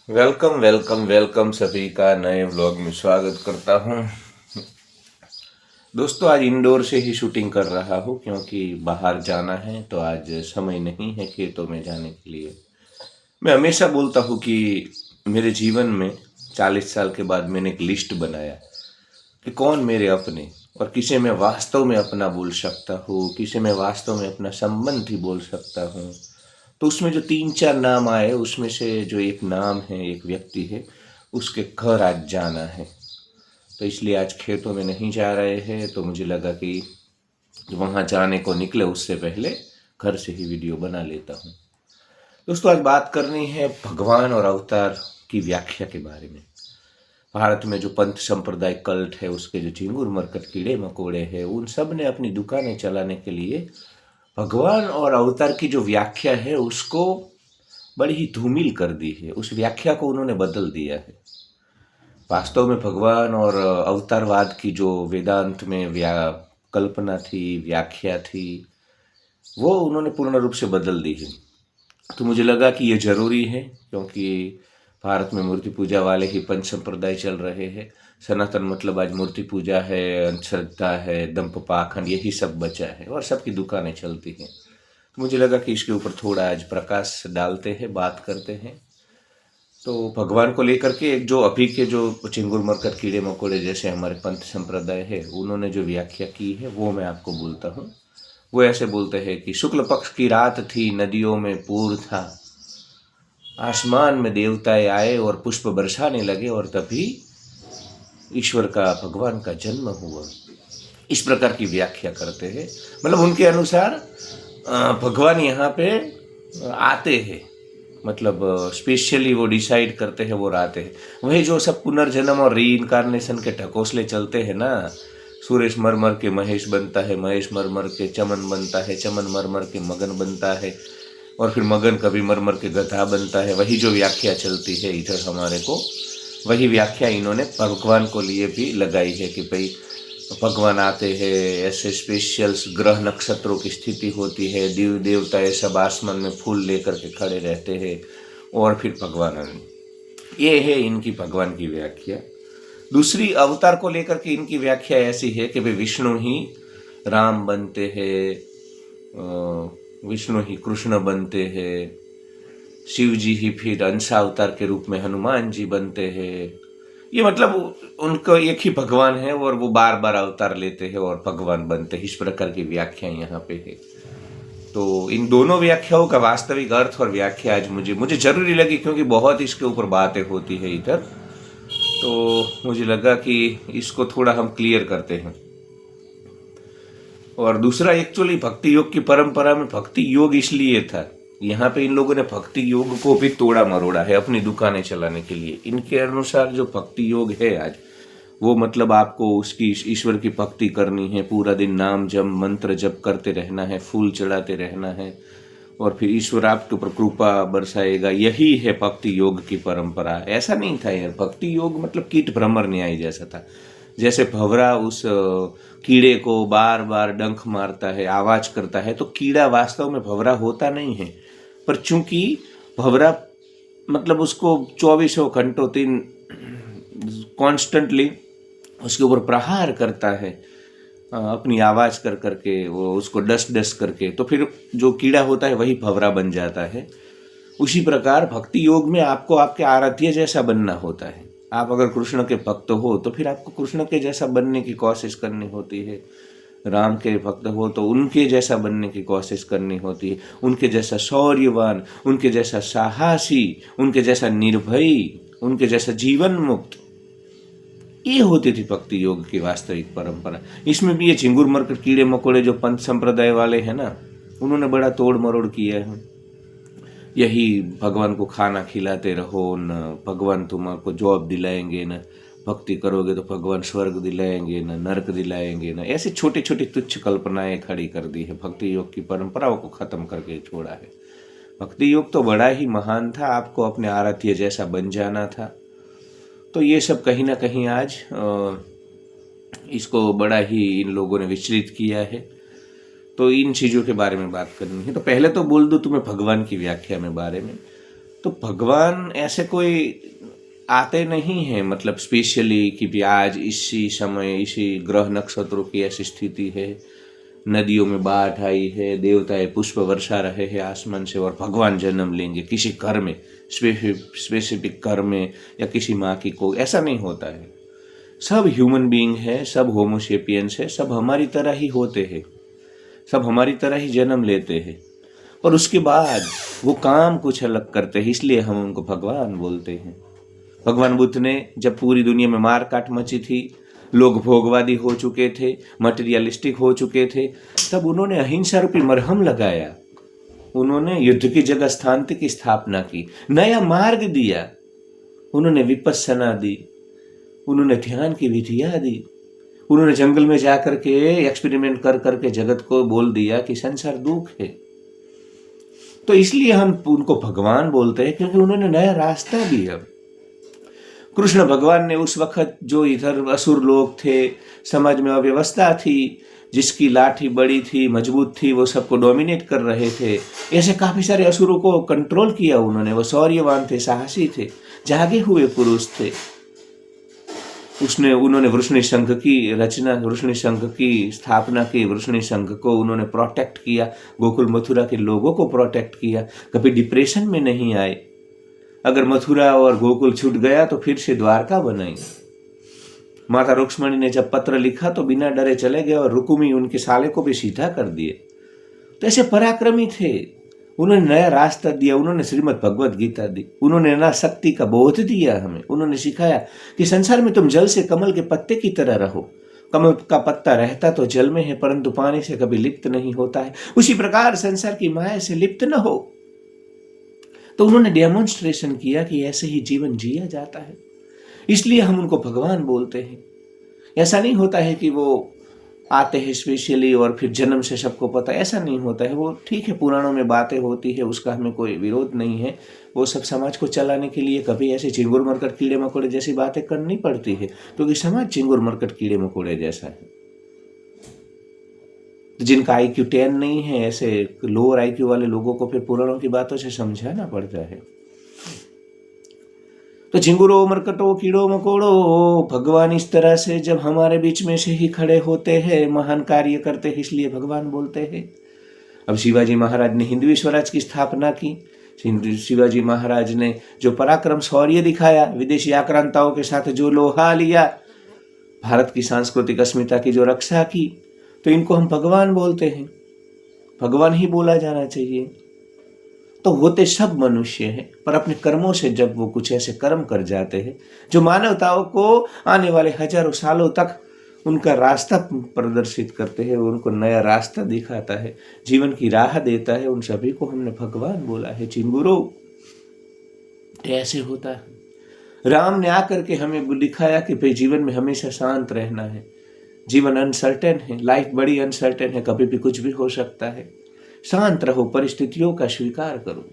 Welcome welcome welcome सभी का नए व्लॉग में स्वागत करता हूँ। दोस्तों आज इंडोर से ही शूटिंग कर रहा हूँ क्योंकि बाहर जाना है तो आज समय नहीं है खेतों में जाने के लिए। मैं हमेशा बोलता हूँ कि मेरे जीवन में 40 साल के बाद मैंने एक लिस्ट बनाया कि कौन मेरे अपने और किसे मैं वास्तव में अपना बोल सकता हूँ, किसे मैं वास्तव में अपना संबंधी बोल सकता हूँ। तो उसमें जो 3-4 नाम आए उसमें से जो एक नाम है, एक व्यक्ति है, उसके घर आज जाना है। तो इसलिए आज खेतों में नहीं जा रहे हैं तो मुझे लगा कि वहाँ जाने को निकले उससे पहले घर से ही वीडियो बना लेता हूँ। दोस्तों आज बात करनी है भगवान और अवतार की व्याख्या के बारे में। भारत में जो पंथ संप्रदाय कल्ट है उसके जो झिंगुर मरकट कीड़े मकोड़े हैं उन सब ने अपनी दुकानें चलाने के लिए भगवान और अवतार की जो व्याख्या है उसको बड़ी ही धूमिल कर दी है। उस व्याख्या को उन्होंने बदल दिया है। वास्तव में भगवान और अवतारवाद की जो वेदांत में कल्पना थी, व्याख्या थी, वो उन्होंने पूर्ण रूप से बदल दी है। तो मुझे लगा कि ये जरूरी है क्योंकि भारत में मूर्ति पूजा वाले ही पंच संप्रदाय चल रहे हैं। सनातन मतलब आज मूर्ति पूजा है, अंधश्रद्धा है, दंप पाखंड, यही सब बचा है और सबकी दुकानें चलती हैं। तो मुझे लगा कि इसके ऊपर थोड़ा आज प्रकाश डालते हैं, बात करते हैं। तो भगवान को लेकर के एक जो अभी के जो चिंगुर मरकट कीड़े मकोड़े जैसे हमारे पंथ संप्रदाय है उन्होंने जो व्याख्या की है वो मैं आपको बोलता हूँ। वो ऐसे बोलते हैं कि शुक्ल पक्ष की रात थी, नदियों में पूर था, आसमान में देवताएं आए और पुष्प बरसाने लगे और तभी ईश्वर का, भगवान का जन्म हुआ। इस प्रकार की व्याख्या करते हैं। मतलब उनके अनुसार भगवान यहाँ पे आते हैं, मतलब स्पेशली वो डिसाइड करते हैं, वो आते हैं। वही जो सब पुनर्जन्म और री इनकारनेशन के ढकोसले चलते हैं ना, सुरेश मरमर के महेश बनता है, महेश मरमर के चमन बनता है, चमन मरमर के मगन बनता है और फिर मगन कभी मरमर के गधा बनता है। वही जो व्याख्या चलती है इधर हमारे को, वही व्याख्या इन्होंने भगवान को लिए भी लगाई है कि भाई भगवान आते हैं, ऐसे स्पेशल ग्रह नक्षत्रों की स्थिति होती है, देव देवता ये सब आसमान में फूल लेकर के खड़े रहते हैं और फिर भगवान, ये है इनकी भगवान की व्याख्या। दूसरी अवतार को लेकर के इनकी व्याख्या ऐसी है कि भाई विष्णु ही राम बनते हैं, विष्णु ही कृष्ण बनते हैं, शिव जी ही फिर अंशावतार के रूप में हनुमान जी बनते हैं। ये मतलब उनको एक ही भगवान है और वो बार बार अवतार लेते हैं और भगवान बनते हैं। इस प्रकार की व्याख्या यहाँ पे है। तो इन दोनों व्याख्याओं का वास्तविक अर्थ और व्याख्या आज मुझे जरूरी लगी क्योंकि बहुत इसके ऊपर बातें होती है इधर। तो मुझे लगा कि इसको थोड़ा हम क्लियर करते हैं। और दूसरा, एक्चुअली भक्ति योग की परंपरा में भक्ति योग इसलिए था, यहाँ पे इन लोगों ने भक्ति योग को भी तोड़ा मरोड़ा है अपनी दुकानें चलाने के लिए। इनके अनुसार जो भक्ति योग है आज, वो मतलब आपको उसकी ईश्वर की भक्ति करनी है, पूरा दिन नाम जप मंत्र जप करते रहना है, फूल चढ़ाते रहना है और फिर ईश्वर आपके ऊपर कृपा बरसाएगा। यही है भक्ति योग की परंपरा। ऐसा नहीं था यार, भक्ति योग मतलब कीट भ्रमर न्याय जैसा था। जैसे भंवरा उस कीड़े को बार बार डंक मारता है, आवाज करता है, तो कीड़ा वास्तव में भंवरा होता नहीं है, पर चूंकि भंवरा मतलब उसको 24 घंटों दिन कॉन्स्टेंटली उसके ऊपर प्रहार करता है अपनी आवाज कर करके, वो उसको डस डस करके, तो फिर जो कीड़ा होता है वही भंवरा बन जाता है। उसी प्रकार भक्ति योग में आपको आपके आराध्य जैसा बनना होता है। आप अगर कृष्ण के भक्त हो तो फिर आपको कृष्ण के जैसा बनने की कोशिश करनी होती है। राम के भक्त हो तो उनके जैसा बनने की कोशिश करनी होती है, उनके जैसा शौर्यवान, उनके जैसा साहसी, उनके जैसा निर्भयी, उनके जैसा जीवन मुक्त। ये होती थी भक्ति योग की वास्तविक परंपरा। इसमें भी ये झिंगुर मरकट कीड़े मकोड़े जो पंथ संप्रदाय वाले हैं ना, उन्होंने बड़ा तोड़ मरोड़ किया है। यही भगवान को खाना खिलाते रहो न, भगवान तुमको जॉब दिलाएंगे न, भक्ति करोगे तो भगवान स्वर्ग दिलाएंगे न, नरक दिलाएंगे न, ऐसी छोटी छोटी तुच्छ कल्पनाएं खड़ी कर दी है। भक्ति योग की परंपराओं को खत्म करके छोड़ा है। भक्ति योग तो बड़ा ही महान था, आपको अपने आराध्य जैसा बन जाना था। तो ये सब कहीं ना कहीं आज इसको बड़ा ही इन लोगों ने विचलित किया है। तो इन चीज़ों के बारे में बात करनी है। तो पहले तो बोल दूं तुम्हें भगवान की व्याख्या में बारे में। तो भगवान ऐसे कोई आते नहीं हैं, मतलब स्पेशली कि भी आज इसी समय इसी ग्रह नक्षत्रों की ऐसी स्थिति है, नदियों में बाढ़ आई है, देवताएं पुष्प वर्षा रहे हैं आसमान से और भगवान जन्म लेंगे किसी घर में, स्पेसिफिक घर में या किसी माँ की को, ऐसा नहीं होता है। सब ह्यूमन बीइंग है, सब होमोसेपियंस है, सब हमारी तरह ही होते हैं, सब हमारी तरह ही जन्म लेते हैं, और उसके बाद वो काम कुछ अलग करते हैं, इसलिए हम उनको भगवान बोलते हैं। भगवान बुद्ध ने जब पूरी दुनिया में मार काट मची थी, लोग भोगवादी हो चुके थे, मटेरियलिस्टिक हो चुके थे, तब उन्होंने अहिंसा रूपी मरहम लगाया, उन्होंने युद्ध की जगह शांति की स्थापना की, नया मार्ग दिया, उन्होंने विपस्सना दी, उन्होंने ध्यान की विधियां दी, उन्होंने जंगल में जाकर के एक्सपेरिमेंट कर करके जगत को बोल दिया कि संसार दुख है। तो इसलिए हम उनको भगवान बोलते हैं, क्योंकि उन्होंने नया रास्ता दिया। कृष्ण भगवान ने उस वक्त जो इधर असुर लोग थे, समाज में अव्यवस्था थी, जिसकी लाठी बड़ी थी, मजबूत थी, वो सबको डोमिनेट कर रहे थे, ऐसे काफी सारे असुरों को कंट्रोल किया उन्होंने। वो शौर्यवान थे, साहसी थे, जागे हुए पुरुष थे। उन्होंने वृष्णि संघ की रचना, वृष्णि संघ की स्थापना की, वृष्णि संघ को उन्होंने प्रोटेक्ट किया, गोकुल मथुरा के लोगों को प्रोटेक्ट किया, कभी डिप्रेशन में नहीं आए। अगर मथुरा और गोकुल छूट गया तो फिर से द्वारका बनाई। माता रुक्ष्मणी ने जब पत्र लिखा तो बिना डरे चले गए और रुकुमी उनके साले को भी सीधा कर दिए। तो ऐसे पराक्रमी थे, उन्होंने नया रास्ता दिया, उन्होंने श्रीमद् भगवत गीता दी, उन्होंने ना शक्ति का बोध दिया हमें, उन्होंने सिखाया कि संसार में तुम जल से कमल के पत्ते की तरह रहो। कमल का पत्ता रहता तो जल में है, परंतु पानी से कभी लिप्त नहीं होता है, उसी प्रकार संसार की माया से लिप्त न हो। तो उन्होंने डेमोन्स्ट्रेशन किया कि ऐसे ही जीवन जिया जाता है, इसलिए हम उनको भगवान बोलते हैं। ऐसा नहीं होता है कि वो आते हैं स्पेशली और फिर जन्म से सबको पता, ऐसा नहीं होता है। वो ठीक है, पुराणों में बातें होती है, उसका हमें कोई विरोध नहीं है, वो सब समाज को चलाने के लिए कभी ऐसे चिंगुर मरकट कीड़े मकोड़े जैसी बातें करनी पड़ती है, क्योंकि समाज चिंगुर मरकट कीड़े मकोड़े जैसा है। जिनका IQ 10 नहीं है, ऐसे लोअर IQ वाले लोगों को फिर पुराणों की बातों से समझाना पड़ता है। तो झिंगुरो मरकटो कीड़ो मकोड़ो, भगवान इस तरह से जब हमारे बीच में से ही खड़े होते हैं, महान कार्य करते हैं, इसलिए भगवान बोलते हैं। अब शिवाजी महाराज ने हिंदवी स्वराज की स्थापना की। शिवाजी महाराज ने जो पराक्रम शौर्य दिखाया, विदेशी आक्रांताओं के साथ जो लोहा लिया, भारत की सांस्कृतिक अस्मिता की जो रक्षा की, तो इनको हम भगवान बोलते हैं। भगवान ही बोला जाना चाहिए। तो होते सब मनुष्य हैं, पर अपने कर्मों से जब वो कुछ ऐसे कर्म कर जाते हैं जो मानवताओं को आने वाले हजारों सालों तक उनका रास्ता प्रदर्शित करते हैं, उनको नया रास्ता दिखाता है, जीवन की राह देता है, उन सभी को हमने भगवान बोला है। चिंगुरो ऐसे होता है। राम ने आकर के हमें दिखाया कि भाई जीवन में हमेशा शांत रहना है। जीवन अनसर्टेन है, लाइफ बड़ी अनसर्टेन है, कभी भी कुछ भी हो सकता है। शांत रहो, परिस्थितियों का स्वीकार करो।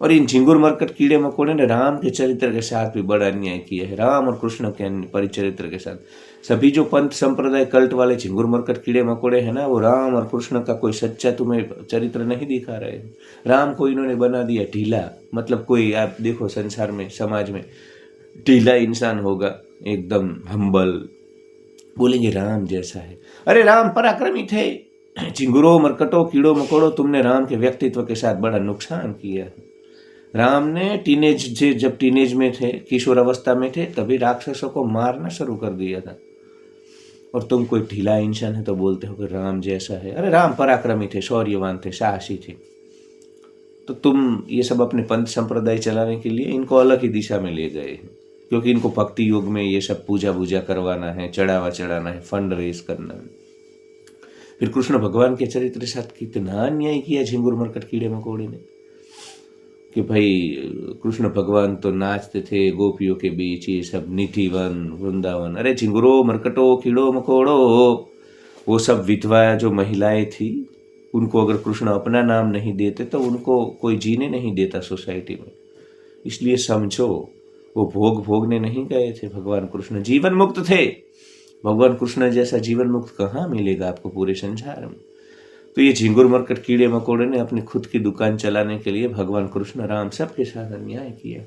और इन झिंगुर मरकट कीड़े मकोड़े ने राम के चरित्र के साथ भी बड़ा अन्याय किया है, राम और कृष्ण के परिचरित्र के साथ। सभी जो पंथ संप्रदाय कल्ट वाले झिंगुर मरकट कीड़े मकोड़े हैं ना, वो राम और कृष्ण का कोई सच्चा तुम्हें चरित्र नहीं दिखा रहे हैं। राम को इन्होंने बना दिया ढीला, मतलब कोई आप देखो संसार में, समाज में ढीला इंसान होगा, एकदम हम्बल, बोलेंगे राम जैसा है। अरे राम पराक्रमी थे। चिंगुरो मरकटो कीड़ो मकोड़ो, तुमने राम के व्यक्तित्व के साथ बड़ा नुकसान किया। राम ने जब टीनेज में थे, किशोर अवस्था में थे, तभी राक्षसों को मारना शुरू कर दिया था। और तुम कोई ढीला इंसान है तो बोलते हो कि राम जैसा है। अरे राम पराक्रमी थे, शौर्यवान थे, साहसी थे। तो तुम ये सब अपने पंथ संप्रदाय चलाने के लिए इनको अलग ही दिशा में ले गए हैं, क्योंकि इनको भक्ति योग में ये सब पूजा करवाना है, चढ़ावा चढ़ाना है, फंड रेज करना है। फिर कृष्ण भगवान के चरित्र के साथ कितना अन्याय किया झिंगुर मरकट कीड़े मकोड़े ने, कि भाई कृष्ण भगवान तो नाचते थे गोपियों के बीच, ये सब निधिवन वृंदावन। अरे झिंगुरो मरकटो कीड़ो मकोड़ो, वो सब विधवा जो महिलाएं थी, उनको अगर कृष्ण अपना नाम नहीं देते तो उनको कोई जीने नहीं देता सोसाइटी में। इसलिए समझो, वो भोग भोगने नहीं गए थे, भगवान कृष्ण जीवन मुक्त थे। भगवान कृष्ण जैसा जीवन मुक्त कहाँ मिलेगा आपको पूरे संसार में। तो ये झिंगुर मरकट कीड़े मकोड़े ने अपनी खुद की दुकान चलाने के लिए भगवान कृष्ण राम सबके साथ अन्याय किया।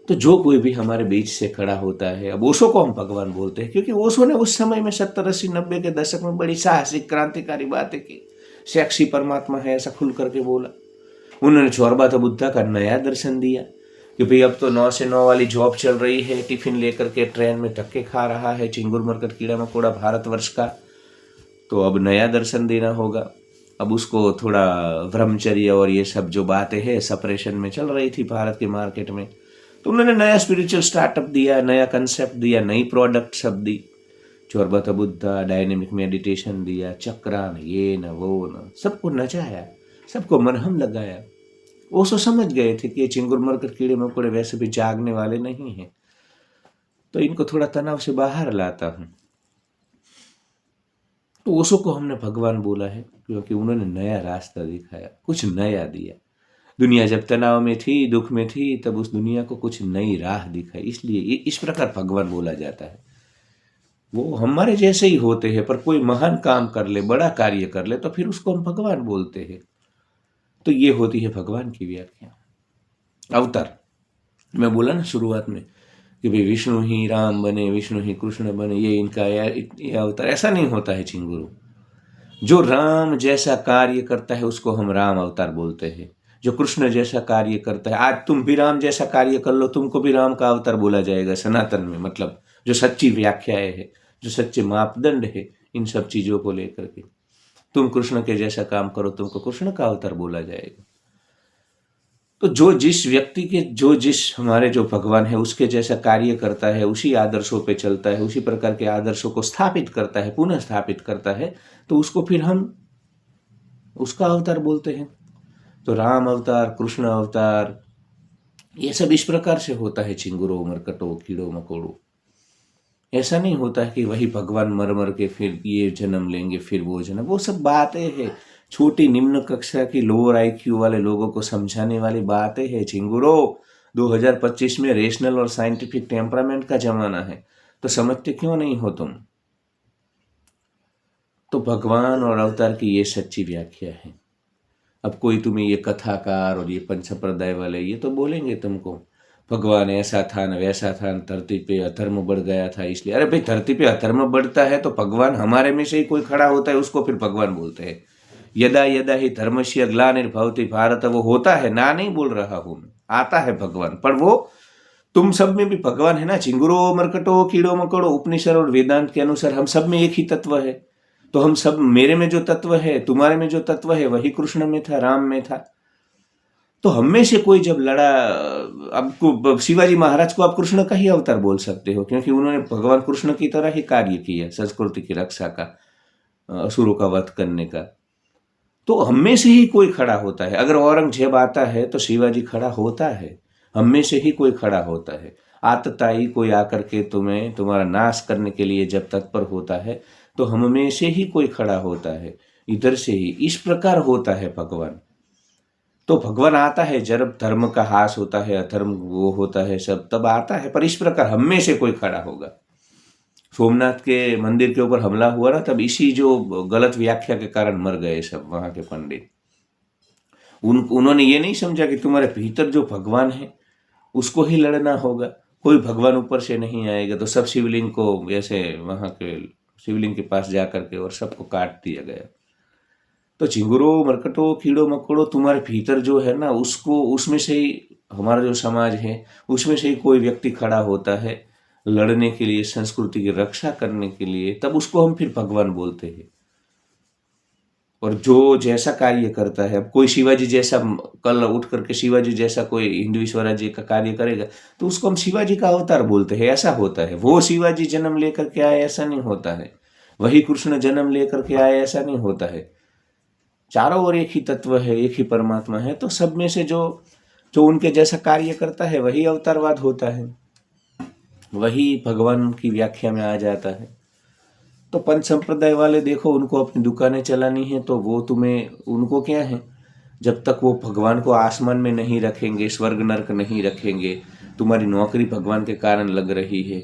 तो जो कोई भी हमारे बीच से खड़ा होता है, अब ओशो को हम भगवान बोलते हैं क्योंकि ओशो ने उस समय में 70 80 90 के दशक में बड़ी साहसिक क्रांतिकारी बातें की। सेक्सी परमात्मा है ऐसा खुल करके बोला। उन्होंने चौरबाता बुद्धा का नया दर्शन दिया कि भाई अब तो 9 से 9 वाली जॉब चल रही है, टिफिन लेकर के ट्रेन में धक्के खा रहा है चिंगुर मरकट कीड़ा मकोड़ा भारतवर्ष का, तो अब नया दर्शन देना होगा। अब उसको थोड़ा ब्रह्मचर्य और ये सब जो बातें हैं सेपरेशन में चल रही थी भारत के मार्केट में, तो उन्होंने नया स्पिरिचुअल स्टार्टअप दिया, नया कंसेप्ट दिया, नई प्रोडक्ट सब दी। चौरबाता बुद्धा, डायनेमिक मेडिटेशन दिया, चक्रान, ये न वो न, सबको नचाया, सबको मरहम लगाया। ओशो समझ गए थे कि ये चिंगुर मरकट कीड़े मकोड़े वैसे भी जागने वाले नहीं हैं, तो इनको थोड़ा तनाव से बाहर लाता हूँ। तो ओशो को हमने भगवान बोला है क्योंकि उन्होंने नया रास्ता दिखाया, कुछ नया दिया। दुनिया जब तनाव में थी, दुख में थी, तब उस दुनिया को कुछ नई राह दिखाई, इसलिए इस प्रकार भगवान बोला जाता है। वो हमारे जैसे ही होते हैं, पर कोई महान काम कर ले, बड़ा कार्य कर ले, तो फिर उसको हम भगवान बोलते हैं। तो ये होती है भगवान की व्याख्या। अवतार, मैं बोला ना शुरुआत में कि भाई विष्णु ही राम बने, विष्णु ही कृष्ण बने, ये इनका ये अवतार, ऐसा नहीं होता है चिंगुरु। जो राम जैसा कार्य करता है उसको हम राम अवतार बोलते हैं। जो कृष्ण जैसा कार्य करता है, आज तुम भी राम जैसा कार्य कर लो, तुमको भी राम का अवतार बोला जाएगा सनातन में। मतलब जो सच्ची व्याख्याएं है, जो सच्चे मापदंड है इन सब चीजों को लेकर के, तुम कृष्ण के जैसा काम करो, तुमको कृष्ण का अवतार बोला जाएगा। तो जो जिस व्यक्ति के, जो जिस हमारे जो भगवान है उसके जैसा कार्य करता है, उसी आदर्शों पे चलता है, उसी प्रकार के आदर्शों को स्थापित करता है, पुनः स्थापित करता है, तो उसको फिर हम उसका अवतार बोलते हैं। तो राम अवतार, कृष्ण अवतार, ये सब इस प्रकार से होता है चिंगुरो मरकटो कीड़ो मकोड़ो। ऐसा नहीं होता है कि वही भगवान मर मर के फिर ये जन्म लेंगे, फिर वो जन्म, वो सब बातें हैं, छोटी निम्न कक्षा की लोअर आईक्यू वाले लोगों को समझाने वाली बातें हैं चिंगुरो। 2025 में रेशनल और साइंटिफिक टेम्परामेंट का जमाना है, तो समझते क्यों नहीं हो तुम? तो भगवान और अवतार की ये सच्ची व्याख्या है। अब कोई तुम्हें ये कथाकार और ये पंच संप्रदाय वाले ये तो बोलेंगे तुमको भगवान ऐसा था न वैसा था न, धरती पे अधर्म बढ़ गया था इसलिए। अरे भाई, धरती पे अधर्म बढ़ता है तो भगवान हमारे में से ही कोई खड़ा होता है, उसको फिर भगवान बोलते हैं। यदा यदा ही धर्मस्य ग्लानिर्भवति भारत, वो होता है ना, नहीं बोल रहा हूं मैं, आता है भगवान, पर वो तुम सब में भी भगवान है ना। चिंगुरो मरकटो कीड़ो मकोड़ो, उपनिषद और वेदांत के अनुसार हम सब में एक ही तत्व है। तो हम सब, मेरे में जो तत्व है, तुम्हारे में जो तत्व है, वही कृष्ण में था, राम में था। तो हम में से कोई जब लड़ा, अब शिवाजी महाराज को आप कृष्ण का ही अवतार बोल सकते हो, क्योंकि उन्होंने भगवान कृष्ण की तरह ही कार्य किया, संस्कृति की रक्षा का, असुरों का वध करने का। तो हम में से ही कोई खड़ा होता है। अगर औरंगजेब आता है तो शिवाजी खड़ा होता है, हम में से ही कोई खड़ा होता है। आतताई कोई आकर के तुम्हें, तुम्हारा नाश करने के लिए जब तत्पर होता है, तो हम में से ही कोई खड़ा होता है, इधर से ही। इस प्रकार होता है भगवान। तो भगवान आता है जब धर्म का हास होता है, अधर्म वो होता है सब, तब आता है। पर इस प्रकार हम में से कोई खड़ा होगा। सोमनाथ के मंदिर के ऊपर हमला हुआ ना, तब इसी जो गलत व्याख्या के कारण मर गए सब वहां के पंडित। उन्होंने ये नहीं समझा कि तुम्हारे भीतर जो भगवान है उसको ही लड़ना होगा, कोई भगवान ऊपर से नहीं आएगा। तो सब शिवलिंग को ऐसे वहां के शिवलिंग के पास जा करके और सबको काट दिया गया। तो चिंगुरो मरकटो कीड़ो मकोड़ो, तुम्हारे भीतर जो है ना, उसको, उसमें से ही हमारा जो समाज है उसमें से ही कोई व्यक्ति खड़ा होता है लड़ने के लिए, संस्कृति की रक्षा करने के लिए, तब उसको हम फिर भगवान बोलते हैं। और जो जैसा कार्य करता है, अब कोई शिवाजी जैसा कल उठ करके शिवाजी जैसा कोई हिंदवी स्वराज्य का कार्य करेगा, तो उसको हम शिवाजी का अवतार बोलते हैं। ऐसा होता है। वो शिवाजी जन्म लेकर के आए ऐसा नहीं होता है, वही कृष्ण जन्म लेकर के आए ऐसा नहीं होता है। चारों ओर एक ही तत्व है, एक ही परमात्मा है। तो सब में से जो जो उनके जैसा कार्य करता है वही अवतारवाद होता है, वही भगवान की व्याख्या में आ जाता है। तो पंच संप्रदाय वाले देखो, उनको अपनी दुकानें चलानी है, तो वो तुम्हें, उनको क्या है, जब तक वो भगवान को आसमान में नहीं रखेंगे, स्वर्ग नरक नहीं रखेंगे, तुम्हारी नौकरी भगवान के कारण लग रही है,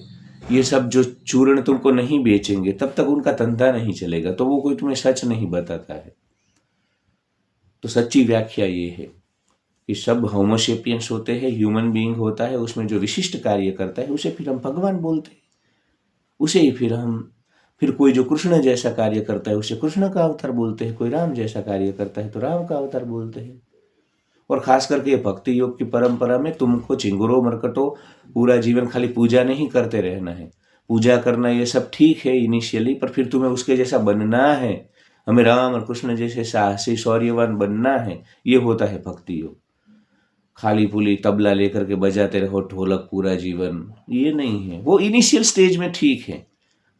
ये सब जो चूर्ण तुमको नहीं बेचेंगे तब तक उनका धंधा नहीं चलेगा, तो वो कोई तुम्हें सच नहीं बताता है। तो सच्ची व्याख्या ये है कि सब होमोसेपियंस होते हैं, ह्यूमन बीइंग होता है, उसमें जो विशिष्ट कार्य करता है उसे फिर हम भगवान बोलते हैं। उसे ही फिर कोई जो कृष्ण जैसा कार्य करता है उसे कृष्ण का अवतार बोलते हैं, कोई राम जैसा कार्य करता है तो राम का अवतार बोलते हैं। और खास करके ये भक्ति योग की परंपरा में तुमको चिंगुरो मरकटो पूरा जीवन खाली पूजा नहीं करते रहना है। पूजा करना ये सब ठीक है इनिशियली, पर फिर तुम्हें उसके जैसा बनना है। हमें राम और कृष्ण जैसे साहसी शौर्यवान बनना है, ये होता है भक्ति योग। खाली फूली तबला लेकर के बजाते रहो ढोलक पूरा जीवन, ये नहीं है। वो इनिशियल स्टेज में ठीक है,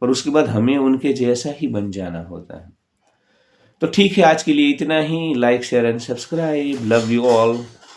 पर उसके बाद हमें उनके जैसा ही बन जाना होता है। तो ठीक है, आज के लिए इतना ही। Like share and subscribe. Love you all.